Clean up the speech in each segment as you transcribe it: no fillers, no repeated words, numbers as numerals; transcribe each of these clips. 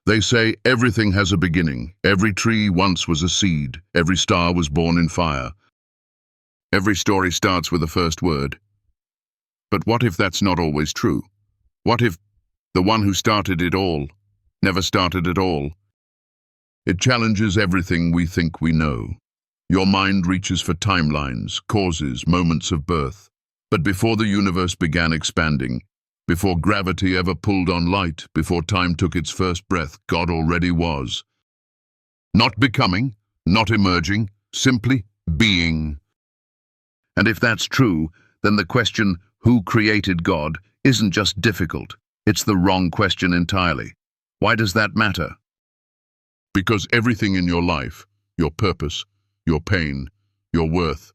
They say everything has a beginning. Every tree once was a seed. Every star was born in fire. Every story starts with the first word. But what if that's not always true? What if the one who started it all never started at all? It challenges everything we think we know. Your mind reaches for timelines, causes, moments of birth. But before the universe began expanding, before gravity ever pulled on light, before time took its first breath, God already was. Not becoming, not emerging, simply being. And if that's true, then the question, who created God, isn't just difficult. It's the wrong question entirely. Why does that matter? Because everything in your life, your purpose, your pain, your worth,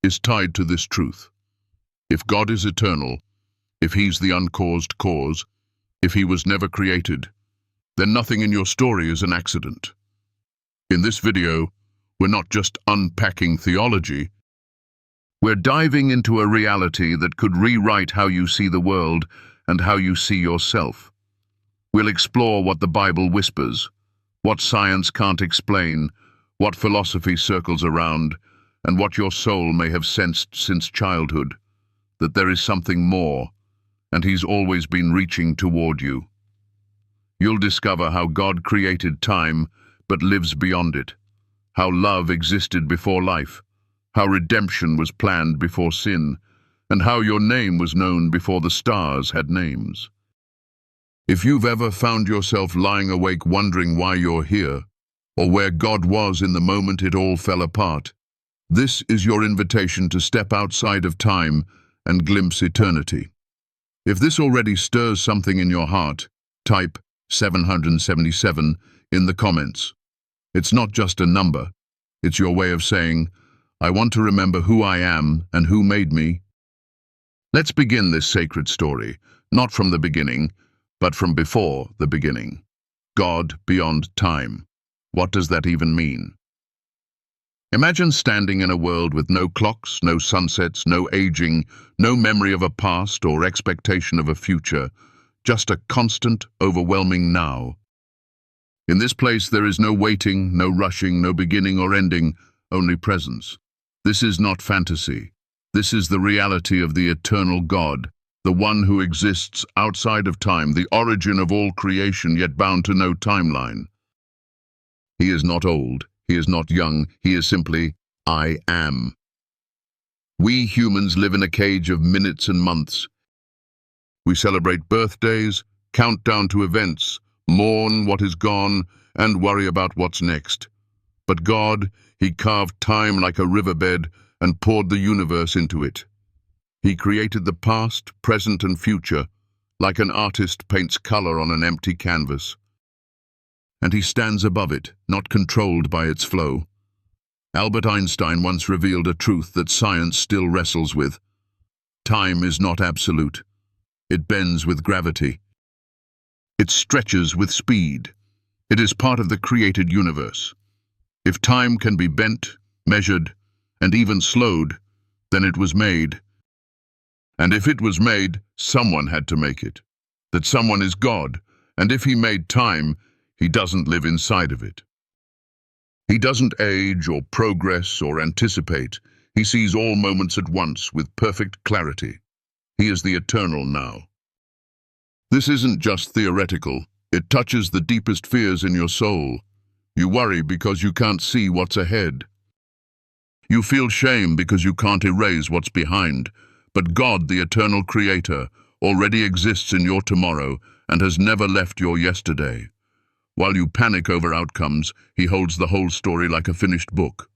is tied to this truth. If God is eternal, if he's the uncaused cause, if he was never created, then nothing in your story is an accident. In this video, we're not just unpacking theology, we're diving into a reality that could rewrite how you see the world and how you see yourself. We'll explore what the Bible whispers, what science can't explain, what philosophy circles around, and what your soul may have sensed since childhood, that there is something more, and he's always been reaching toward you. You'll discover how God created time but lives beyond it, how love existed before life, how redemption was planned before sin, and how your name was known before the stars had names. If you've ever found yourself lying awake wondering why you're here, or where God was in the moment it all fell apart, this is your invitation to step outside of time and glimpse eternity. If this already stirs something in your heart, type 777 in the comments. It's not just a number, it's your way of saying, I want to remember who I am and who made me. Let's begin this sacred story, not from the beginning, but from before the beginning. God beyond time. What does that even mean? Imagine standing in a world with no clocks, no sunsets, no aging, no memory of a past or expectation of a future, just a constant, overwhelming now. In this place there is no waiting, no rushing, no beginning or ending, only presence. This is not fantasy. This is the reality of the eternal God, the one who exists outside of time, the origin of all creation yet bound to no timeline. He is not old. He is not young, he is simply, I am. We humans live in a cage of minutes and months. We celebrate birthdays, count down to events, mourn what is gone, and worry about what's next. But God, he carved time like a riverbed and poured the universe into it. He created the past, present, and future, like an artist paints color on an empty canvas. And he stands above it, not controlled by its flow. Albert Einstein once revealed a truth that science still wrestles with. Time is not absolute. It bends with gravity. It stretches with speed. It is part of the created universe. If time can be bent, measured, and even slowed, then it was made. And if it was made, someone had to make it. That someone is God, and if he made time, he doesn't live inside of it. He doesn't age or progress or anticipate. He sees all moments at once with perfect clarity. He is the eternal now. This isn't just theoretical. It touches the deepest fears in your soul. You worry because you can't see what's ahead. You feel shame because you can't erase what's behind. But God, the eternal creator, already exists in your tomorrow and has never left your yesterday. While you panic over outcomes, he holds the whole story like a finished book.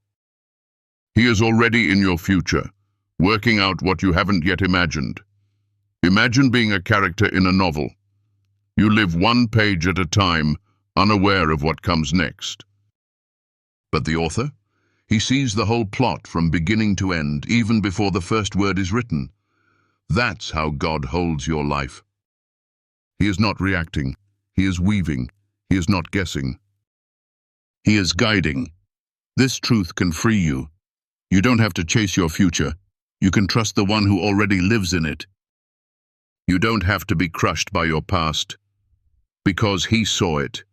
He is already in your future, working out what you haven't yet imagined. Imagine being a character in a novel. You live one page at a time, unaware of what comes next. But the author? He sees the whole plot from beginning to end, even before the first word is written. That's how God holds your life. He is not reacting. He is weaving. He is not guessing. He is guiding. This truth can free you. You don't have to chase your future. You can trust the one who already lives in it. You don't have to be crushed by your past, because he saw it,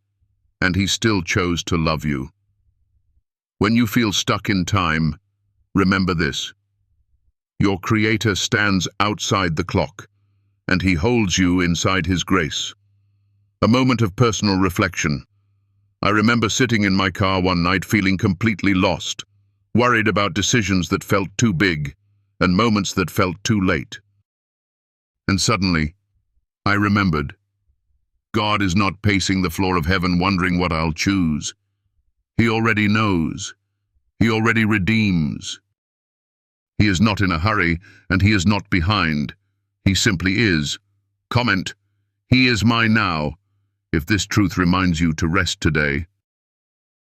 and he still chose to love you. When you feel stuck in time, remember this. Your Creator stands outside the clock, and he holds you inside his grace. A moment of personal reflection. I remember sitting in my car one night feeling completely lost, worried about decisions that felt too big and moments that felt too late. And suddenly, I remembered, God is not pacing the floor of heaven wondering what I'll choose. He already knows. He already redeems. He is not in a hurry, and he is not behind. He simply is. Comment, he is my now, if this truth reminds you to rest today.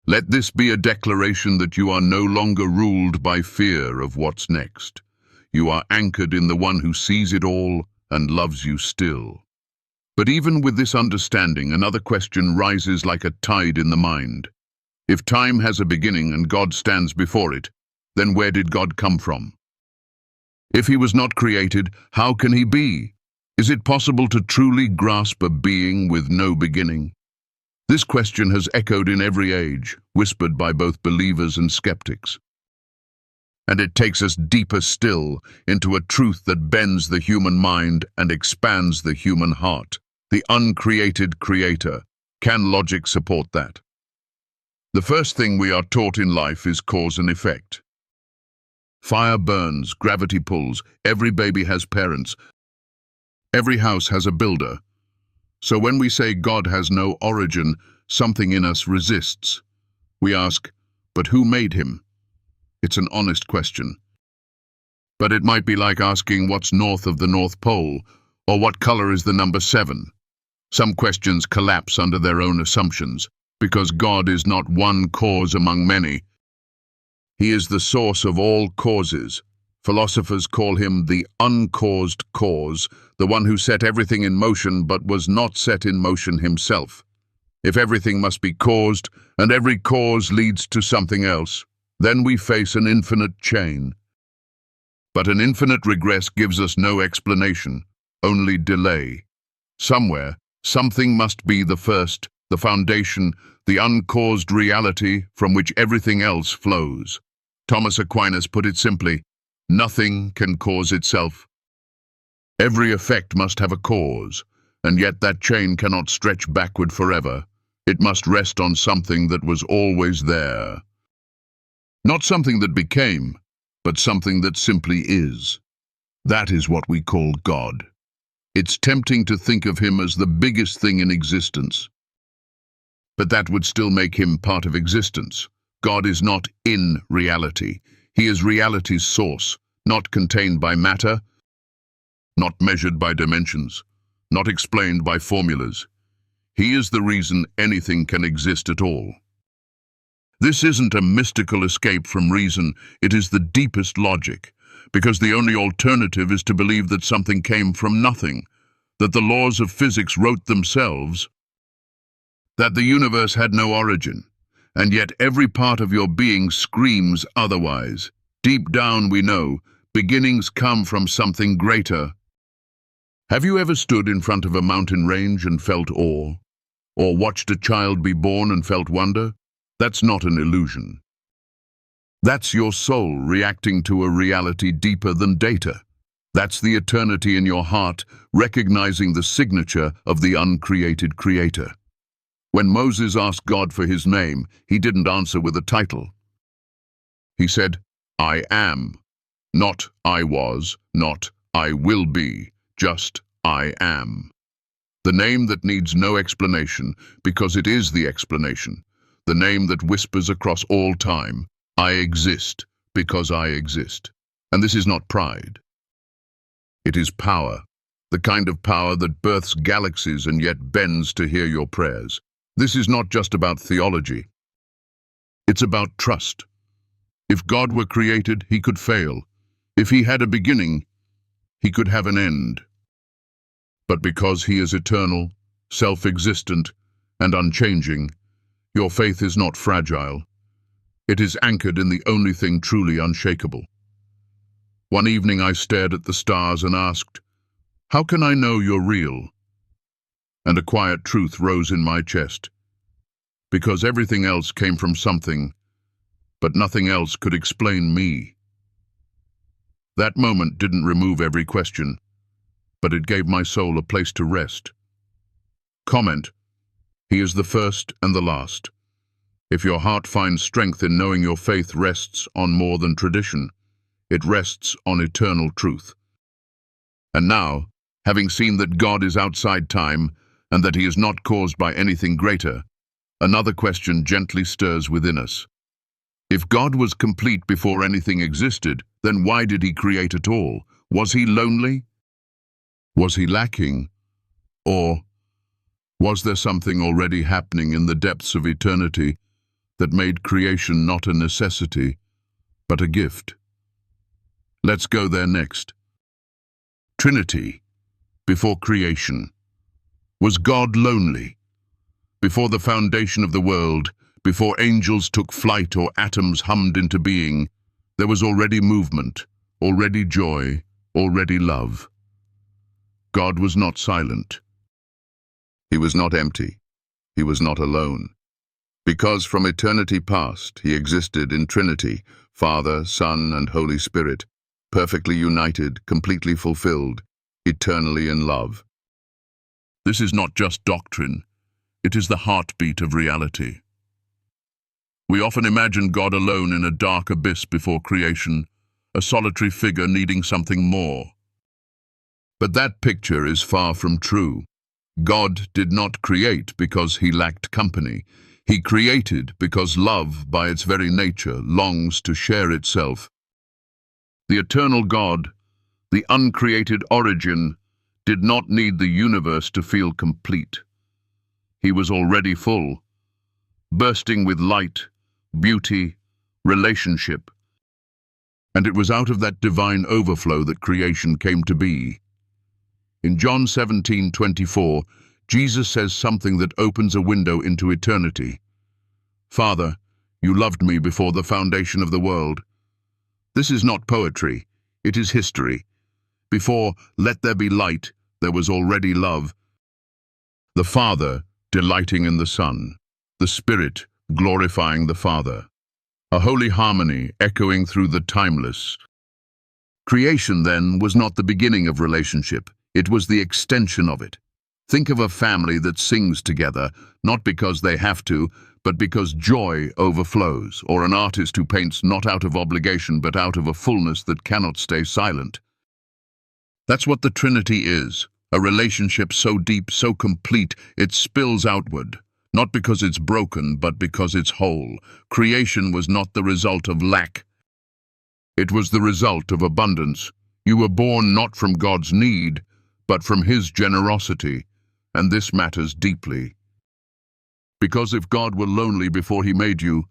Let this be a declaration that you are no longer ruled by fear of what's next. You are anchored in the one who sees it all and loves you still. But even with this understanding, another question rises like a tide in the mind. If time has a beginning and God stands before it, then where did God come from? If he was not created, how can he be? Is it possible to truly grasp a being with no beginning? This question has echoed in every age, whispered by both believers and skeptics. And it takes us deeper still into a truth that bends the human mind and expands the human heart. The uncreated creator. Can logic support that? The first thing we are taught in life is cause and effect. Fire burns, gravity pulls, every baby has parents, every house has a builder. So when we say God has no origin, something in us resists. We ask, but who made him? It's an honest question. But it might be like asking what's north of the North Pole, or what color is the number 7. Some questions collapse under their own assumptions, because God is not one cause among many. He is the source of all causes. Philosophers call him the uncaused cause, the one who set everything in motion but was not set in motion himself. If everything must be caused, and every cause leads to something else, then we face an infinite chain. But an infinite regress gives us no explanation, only delay. Somewhere, something must be the first, the foundation, the uncaused reality from which everything else flows. Thomas Aquinas put it simply, nothing can cause itself. Every effect must have a cause, and yet that chain cannot stretch backward forever. It must rest on something that was always there. Not something that became, but something that simply is. That is what we call God. It's tempting to think of him as the biggest thing in existence. But that would still make him part of existence. God is not in reality. He is reality's source, not contained by matter, not measured by dimensions, not explained by formulas. He is the reason anything can exist at all. This isn't a mystical escape from reason, it is the deepest logic, because the only alternative is to believe that something came from nothing, that the laws of physics wrote themselves, that the universe had no origin, and yet every part of your being screams otherwise. Deep down we know, beginnings come from something greater. Have you ever stood in front of a mountain range and felt awe? Or watched a child be born and felt wonder? That's not an illusion. That's your soul reacting to a reality deeper than data. That's the eternity in your heart, recognizing the signature of the uncreated creator. When Moses asked God for his name, he didn't answer with a title. He said, I am. Not I was, not I will be, just I am. The name that needs no explanation, because it is the explanation. The name that whispers across all time, I exist, because I exist. And this is not pride. It is power, the kind of power that births galaxies and yet bends to hear your prayers. This is not just about theology. It's about trust. If God were created, he could fail. If he had a beginning, he could have an end. But because he is eternal, self-existent, and unchanging, your faith is not fragile. It is anchored in the only thing truly unshakable. One evening I stared at the stars and asked, how can I know you're real? And a quiet truth rose in my chest. because everything else came from something, but nothing else could explain me. That moment didn't remove every question, but it gave my soul a place to rest. Comment: He is the first and the last. If your heart finds strength in knowing your faith rests on more than tradition, it rests on eternal truth. And now, having seen that God is outside time and that he is not caused by anything greater, another question gently stirs within us. If God was complete before anything existed, then why did he create at all? Was he lonely? Was he lacking? Or was there something already happening in the depths of eternity that made creation not a necessity, but a gift? Let's go there next. Trinity, before creation. Was God lonely? Before the foundation of the world, before angels took flight or atoms hummed into being, there was already movement, already joy, already love. God was not silent. He was not empty. He was not alone. Because from eternity past, he existed in Trinity, Father, Son, and Holy Spirit, perfectly united, completely fulfilled, eternally in love. This is not just doctrine. It is the heartbeat of reality. We often imagine God alone in a dark abyss before creation, a solitary figure needing something more. But that picture is far from true. God did not create because he lacked company. He created because love, by its very nature, longs to share itself. The eternal God, the uncreated origin, did not need the universe to feel complete. He was already full, bursting with light, beauty, relationship. And it was out of that divine overflow that creation came to be. In John 17:24, Jesus says something that opens a window into eternity. Father, you loved me before the foundation of the world. This is not poetry, it is history. Before "let there be light," there was already love. The Father delighting in the Son, the Spirit glorifying the Father. A holy harmony echoing through the timeless. Creation, then, was not the beginning of relationship. It was the extension of it. Think of a family that sings together, not because they have to, but because joy overflows, or an artist who paints not out of obligation, but out of a fullness that cannot stay silent. That's what the Trinity is, a relationship so deep, so complete, it spills outward, not because it's broken, but because it's whole. Creation was not the result of lack. It was the result of abundance. You were born not from God's need, but from his generosity, and this matters deeply. Because if God were lonely before he made you,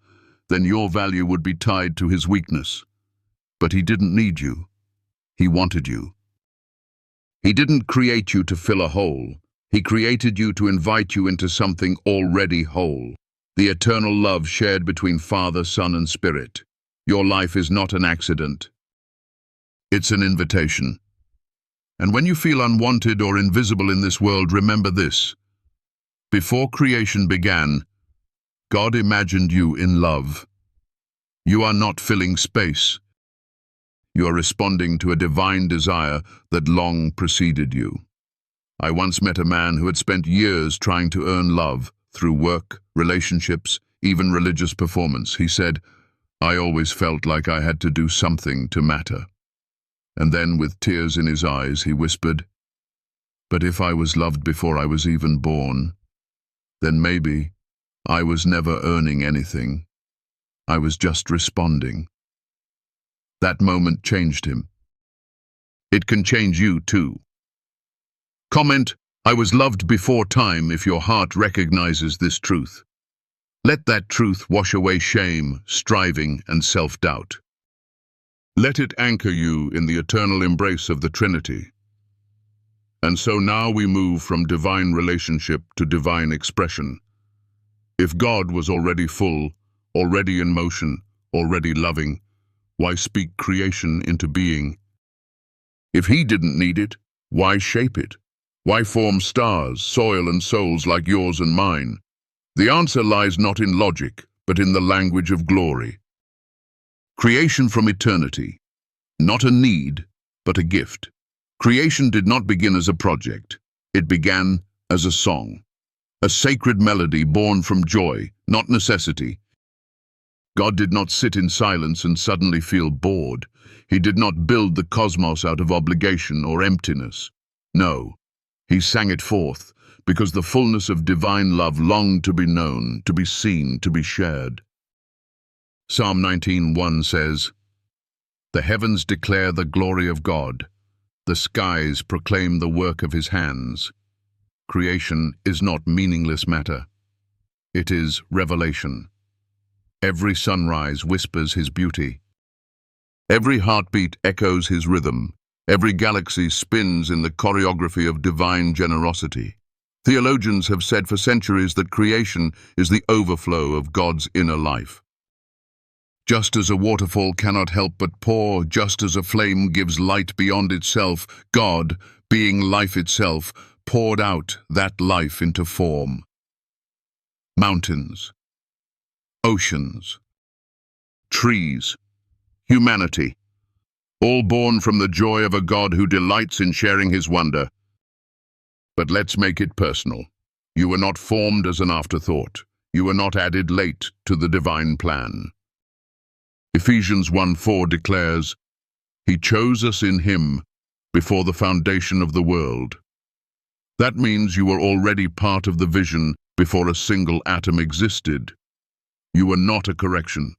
then your value would be tied to his weakness. But he didn't need you. He wanted you. He didn't create you to fill a hole. He created you to invite you into something already whole. The eternal love shared between Father, Son, and Spirit. Your life is not an accident. It's an invitation. And when you feel unwanted or invisible in this world, remember this. Before creation began, God imagined you in love. You are not filling space. You are responding to a divine desire that long preceded you. I once met a man who had spent years trying to earn love through work, relationships, even religious performance. He said, I always felt like I had to do something to matter. And then, with tears in his eyes, he whispered, but if I was loved before I was even born, then maybe I was never earning anything. I was just responding. That moment changed him. It can change you too. Comment: I was loved before time if your heart recognizes this truth. Let that truth wash away shame, striving, and self-doubt. Let it anchor you in the eternal embrace of the Trinity. And so now we move from divine relationship to divine expression. If God was already full, already in motion, already loving, why speak creation into being? If he didn't need it, why shape it? Why form stars, soil, and souls like yours and mine? The answer lies not in logic, but in the language of glory. Creation from eternity, not a need, but a gift. Creation did not begin as a project. It began as a song, a sacred melody born from joy, not necessity. God did not sit in silence and suddenly feel bored. He did not build the cosmos out of obligation or emptiness. No, he sang it forth, because the fullness of divine love longed to be known, to be seen, to be shared. Psalm 19:1 says, "The heavens declare the glory of God. The skies proclaim the work of his hands." Creation is not meaningless matter. It is revelation. Every sunrise whispers his beauty. Every heartbeat echoes his rhythm. Every galaxy spins in the choreography of divine generosity. Theologians have said for centuries that creation is the overflow of God's inner life. Just as a waterfall cannot help but pour, just as a flame gives light beyond itself, God, being life itself, poured out that life into form. Mountains, oceans, trees, humanity, all born from the joy of a God who delights in sharing his wonder. But let's make it personal. You were not formed as an afterthought. You were not added late to the divine plan. Ephesians 1:4 declares, "He chose us in him before the foundation of the world." That means you were already part of the vision before a single atom existed. You were not a correction.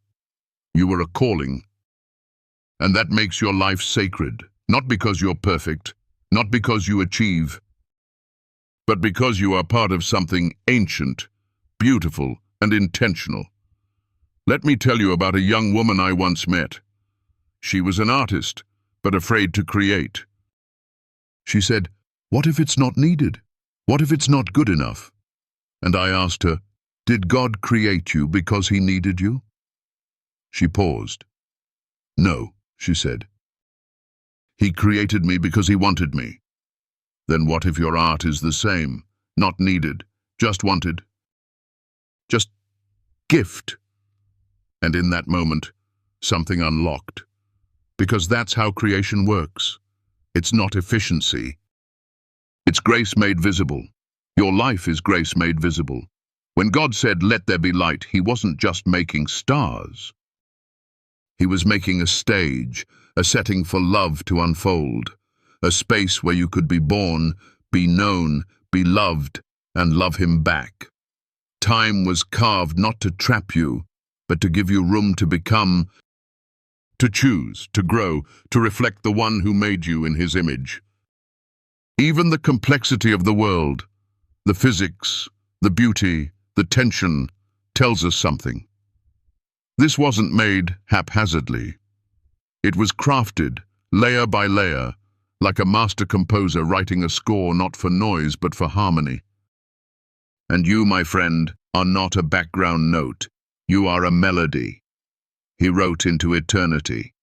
You were a calling. And that makes your life sacred, not because you're perfect, not because you achieve, but because you are part of something ancient, beautiful, and intentional. Let me tell you about a young woman I once met. She was an artist, but afraid to create. She said, "What if it's not needed? What if it's not good enough?" And I asked her, "Did God create you because he needed you?" She paused. "No," she said. "He created me because he wanted me." Then what if your art is the same? Not needed, just wanted, just gift. And in that moment, something unlocked. Because that's how creation works. It's not efficiency. It's grace made visible. Your life is grace made visible. When God said, "Let there be light," he wasn't just making stars. He was making a stage, a setting for love to unfold, a space where you could be born, be known, be loved, and love him back. Time was carved not to trap you, but to give you room to become, to choose, to grow, to reflect the one who made you in his image. Even the complexity of the world, the physics, the beauty, the tension, tells us something. This wasn't made haphazardly. It was crafted, layer by layer, like a master composer writing a score not for noise but for harmony. And you, my friend, are not a background note. You are a melody he wrote into eternity.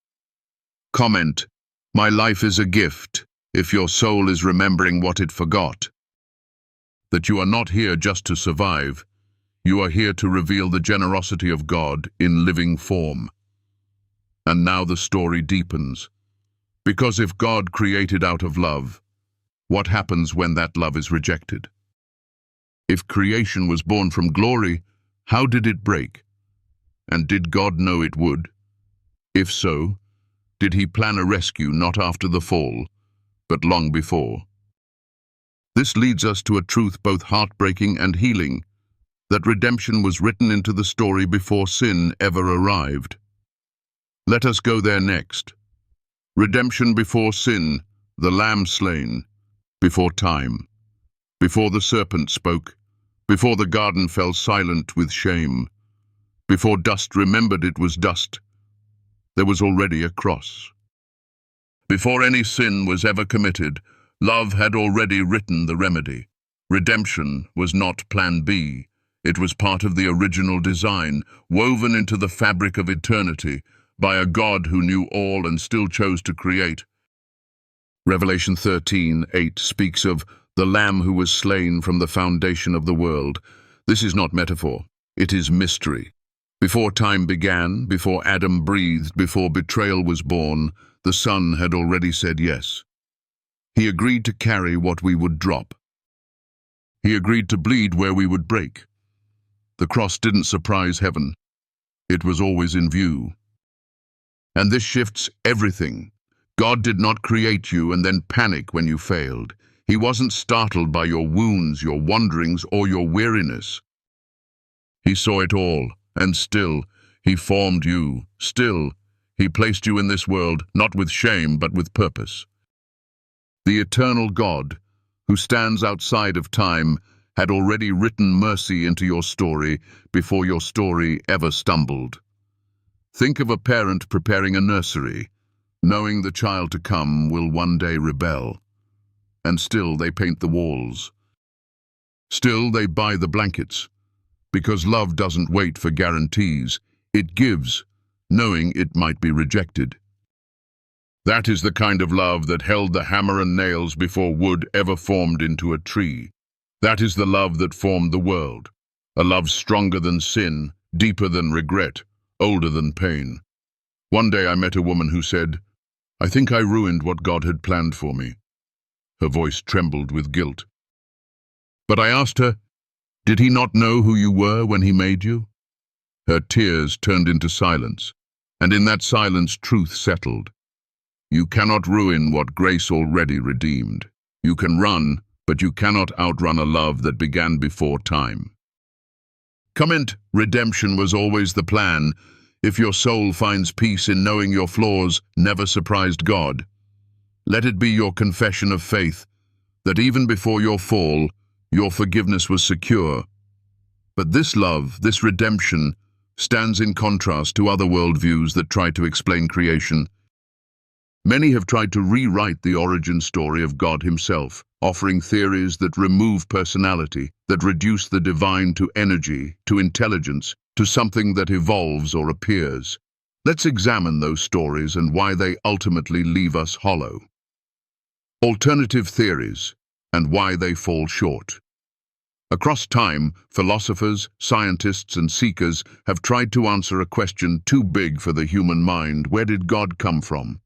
Comment, "My life is a gift," if your soul is remembering what it forgot. That you are not here just to survive. You are here to reveal the generosity of God in living form. And now the story deepens. Because if God created out of love, what happens when that love is rejected? If creation was born from glory, how did it break? And did God know it would? If so, did he plan a rescue not after the fall, but long before? This leads us to a truth both heartbreaking and healing, that redemption was written into the story before sin ever arrived. Let us go there next. Redemption before sin, the lamb slain, before time, before the serpent spoke, before the garden fell silent with shame, before dust remembered it was dust, there was already a cross. Before any sin was ever committed, love had already written the remedy. Redemption was not plan B. It was part of the original design, woven into the fabric of eternity by a God who knew all and still chose to create. Revelation 13:8 speaks of the Lamb who was slain from the foundation of the world. This is not metaphor. It is mystery. Before time began, before Adam breathed, before betrayal was born, the Son had already said yes. He agreed to carry what we would drop. He agreed to bleed where we would break. The cross didn't surprise heaven. It was always in view. And this shifts everything. God did not create you and then panic when you failed. He wasn't startled by your wounds, your wanderings, or your weariness. He saw it all, and still, He formed you. Still, He placed you in this world, not with shame, but with purpose. The eternal God, who stands outside of time, had already written mercy into your story before your story ever stumbled. Think of a parent preparing a nursery, knowing the child to come will one day rebel. And still they paint the walls. Still they buy the blankets. Because love doesn't wait for guarantees. It gives, knowing it might be rejected. That is the kind of love that held the hammer and nails before wood ever formed into a tree. That is the love that formed the world. A love stronger than sin, deeper than regret, older than pain. One day I met a woman who said, "I think I ruined what God had planned for me." Her voice trembled with guilt. But I asked her, "Did He not know who you were when He made you?" Her tears turned into silence, and in that silence truth settled. You cannot ruin what grace already redeemed. You can run, but you cannot outrun a love that began before time. Comment, redemption was always the plan. If your soul finds peace in knowing your flaws never surprised God, let it be your confession of faith that even before your fall, your forgiveness was secure. But this love, this redemption, stands in contrast to other worldviews that try to explain creation. Many have tried to rewrite the origin story of God Himself, offering theories that remove personality, that reduce the divine to energy, to intelligence, to something that evolves or appears. Let's examine those stories and why they ultimately leave us hollow. Alternative theories, and why they fall short. Across time, philosophers, scientists, and seekers have tried to answer a question too big for the human mind: where did God come from?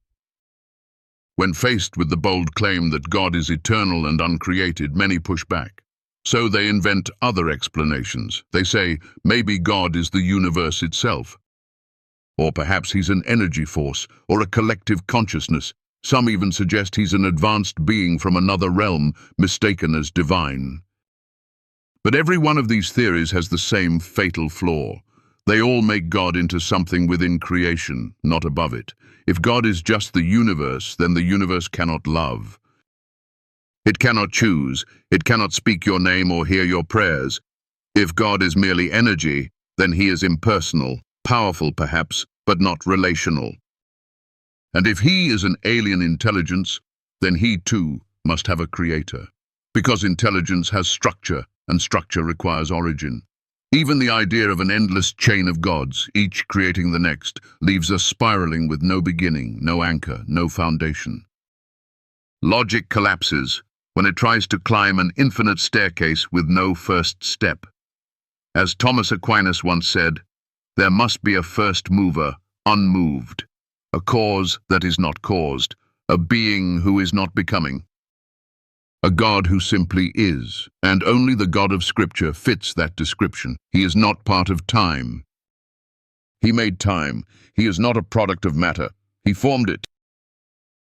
When faced with the bold claim that God is eternal and uncreated, many push back. So they invent other explanations. They say, maybe God is the universe itself. Or perhaps He's an energy force, or a collective consciousness. Some even suggest He's an advanced being from another realm, mistaken as divine. But every one of these theories has the same fatal flaw. They all make God into something within creation, not above it. If God is just the universe, then the universe cannot love. It cannot choose, it cannot speak your name or hear your prayers. If God is merely energy, then He is impersonal, powerful perhaps, but not relational. And if He is an alien intelligence, then He too must have a creator. Because intelligence has structure, and structure requires origin. Even the idea of an endless chain of gods, each creating the next, leaves us spiraling with no beginning, no anchor, no foundation. Logic collapses when it tries to climb an infinite staircase with no first step. As Thomas Aquinas once said, there must be a first mover, unmoved, a cause that is not caused, a being who is not becoming. A God who simply is, and only the God of Scripture fits that description. He is not part of time. He made time. He is not a product of matter. He formed it.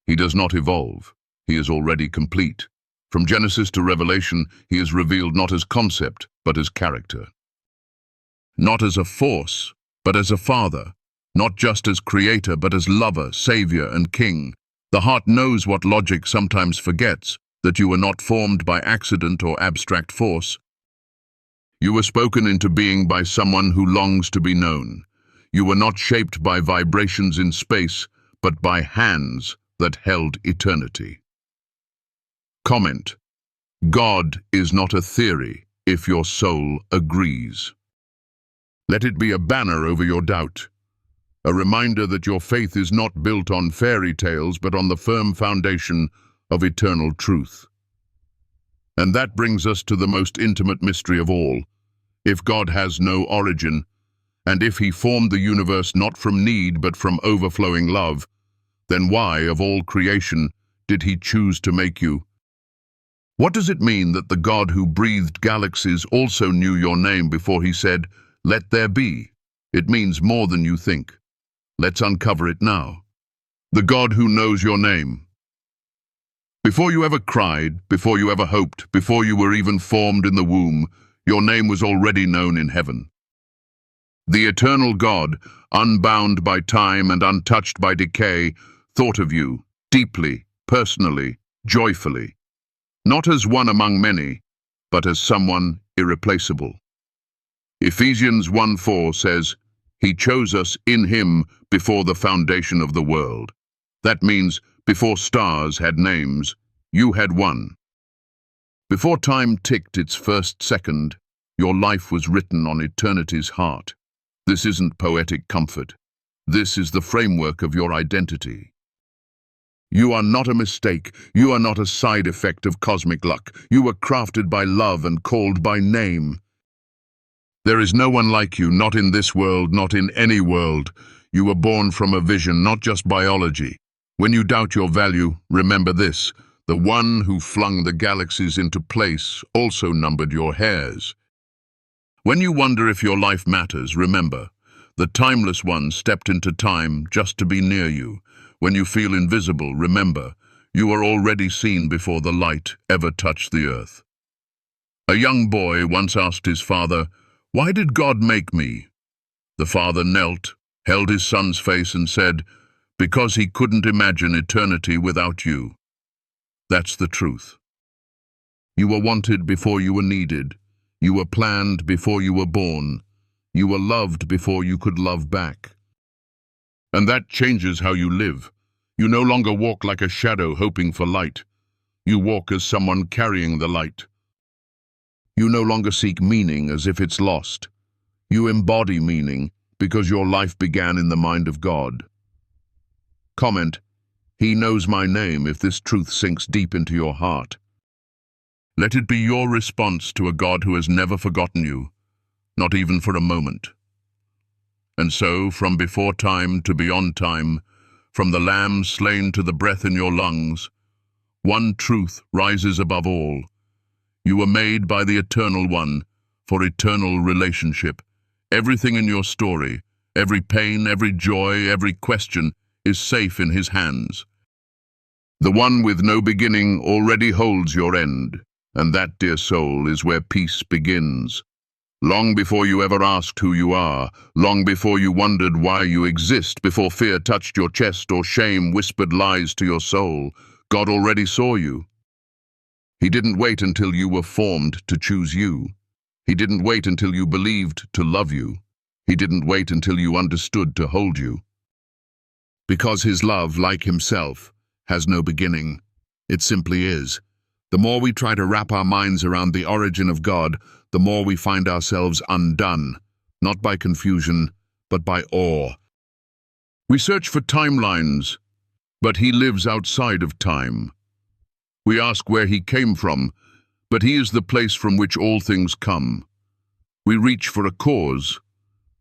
He does not evolve. He is already complete. From Genesis to Revelation, He is revealed not as concept, but as character. Not as a force, but as a father. Not just as creator, but as lover, savior, and king. The heart knows what logic sometimes forgets, that you were not formed by accident or abstract force. You were spoken into being by someone who longs to be known. You were not shaped by vibrations in space, but by hands that held eternity. Comment: God is not a theory if your soul agrees. Let it be a banner over your doubt, a reminder that your faith is not built on fairy tales but on the firm foundation of eternal truth. And that brings us to the most intimate mystery of all. If God has no origin, and if he formed the universe not from need but from overflowing love, then why, of all creation, did he choose to make you? What does it mean that the God who breathed galaxies also knew your name before he said, "Let there be"? It means more than you think. Let's uncover it now. The God who knows your name. Before you ever cried, before you ever hoped, before you were even formed in the womb, your name was already known in heaven. The eternal God, unbound by time and untouched by decay, thought of you deeply, personally, joyfully, not as one among many, but as someone irreplaceable. Ephesians 1:4 says, "He chose us in him before the foundation of the world." That means before stars had names, you had one. Before time ticked its first second, your life was written on eternity's heart. This isn't poetic comfort. This is the framework of your identity. You are not a mistake. You are not a side effect of cosmic luck. You were crafted by love and called by name. There is no one like you, not in this world, not in any world. You were born from a vision, not just biology. When you doubt your value, remember this: the one who flung the galaxies into place also numbered your hairs. When you wonder if your life matters, remember, the timeless one stepped into time just to be near you. When you feel invisible, remember, you are already seen before the light ever touched the earth. A young boy once asked his father, "Why did God make me?" The father knelt, held his son's face and said, "Because he couldn't imagine eternity without you." That's the truth. You were wanted before you were needed. You were planned before you were born. You were loved before you could love back. And that changes how you live. You no longer walk like a shadow hoping for light. You walk as someone carrying the light. You no longer seek meaning as if it's lost. You embody meaning because your life began in the mind of God. Comment, "He knows my name," if this truth sinks deep into your heart. Let it be your response to a God who has never forgotten you, not even for a moment. And so, from before time to beyond time, from the lamb slain to the breath in your lungs, one truth rises above all. You were made by the Eternal One for eternal relationship. Everything in your story, every pain, every joy, every question, is safe in his hands. The one with no beginning already holds your end, and that, dear soul, is where peace begins. Long before you ever asked who you are, long before you wondered why you exist, before fear touched your chest or shame whispered lies to your soul, God already saw you. He didn't wait until you were formed to choose you. He didn't wait until you believed to love you. He didn't wait until you understood to hold you. Because his love, like himself, has no beginning. It simply is. The more we try to wrap our minds around the origin of God, the more we find ourselves undone, not by confusion, but by awe. We search for timelines, but he lives outside of time. We ask where he came from, but he is the place from which all things come. We reach for a cause,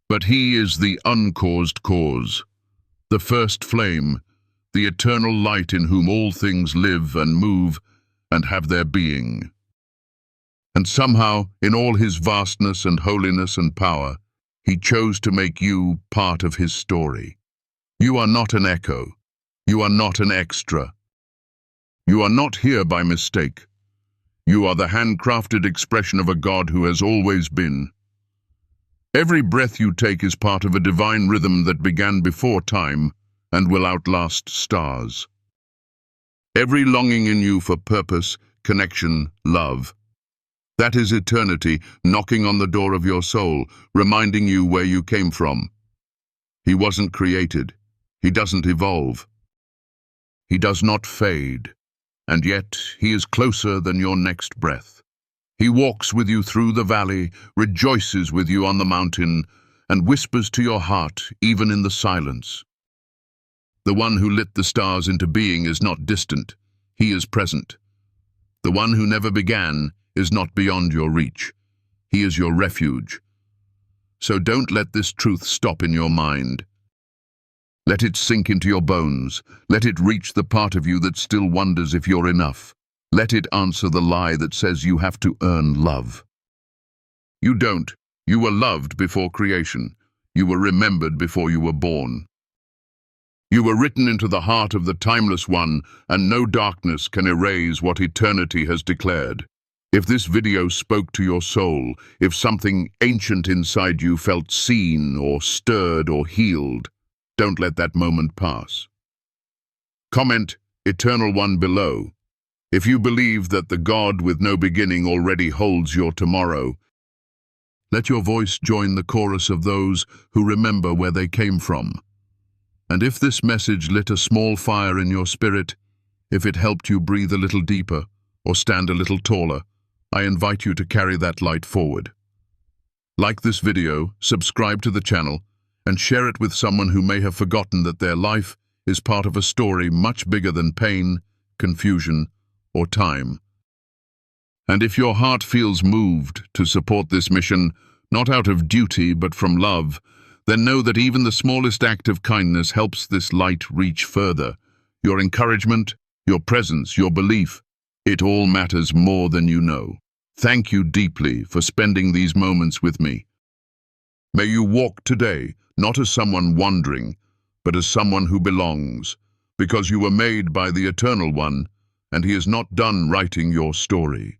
but he is the uncaused cause, the first flame, the eternal light in whom all things live and move and have their being. And somehow, in all his vastness and holiness and power, he chose to make you part of his story. You are not an echo. You are not an extra. You are not here by mistake. You are the handcrafted expression of a God who has always been. Every breath you take is part of a divine rhythm that began before time and will outlast stars. Every longing in you for purpose, connection, love, that is eternity knocking on the door of your soul, reminding you where you came from. He wasn't created. He doesn't evolve. He does not fade. And yet he is closer than your next breath. He walks with you through the valley, rejoices with you on the mountain, and whispers to your heart even in the silence. The one who lit the stars into being is not distant. He is present. The one who never began is not beyond your reach. He is your refuge. So don't let this truth stop in your mind. Let it sink into your bones. Let it reach the part of you that still wonders if you're enough. Let it answer the lie that says you have to earn love. You don't. You were loved before creation. You were remembered before you were born. You were written into the heart of the timeless one, and no darkness can erase what eternity has declared. If this video spoke to your soul, if something ancient inside you felt seen or stirred or healed, don't let that moment pass. Comment Eternal One below. If you believe that the God with no beginning already holds your tomorrow, let your voice join the chorus of those who remember where they came from. And if this message lit a small fire in your spirit, if it helped you breathe a little deeper or stand a little taller, I invite you to carry that light forward. Like this video, subscribe to the channel, and share it with someone who may have forgotten that their life is part of a story much bigger than pain, confusion, or time. And if your heart feels moved to support this mission, not out of duty but from love, then know that even the smallest act of kindness helps this light reach further. Your encouragement, your presence, your belief, it all matters more than you know. Thank you deeply for spending these moments with me. May you walk today, not as someone wandering, but as someone who belongs, because you were made by the Eternal One, and He is not done writing your story.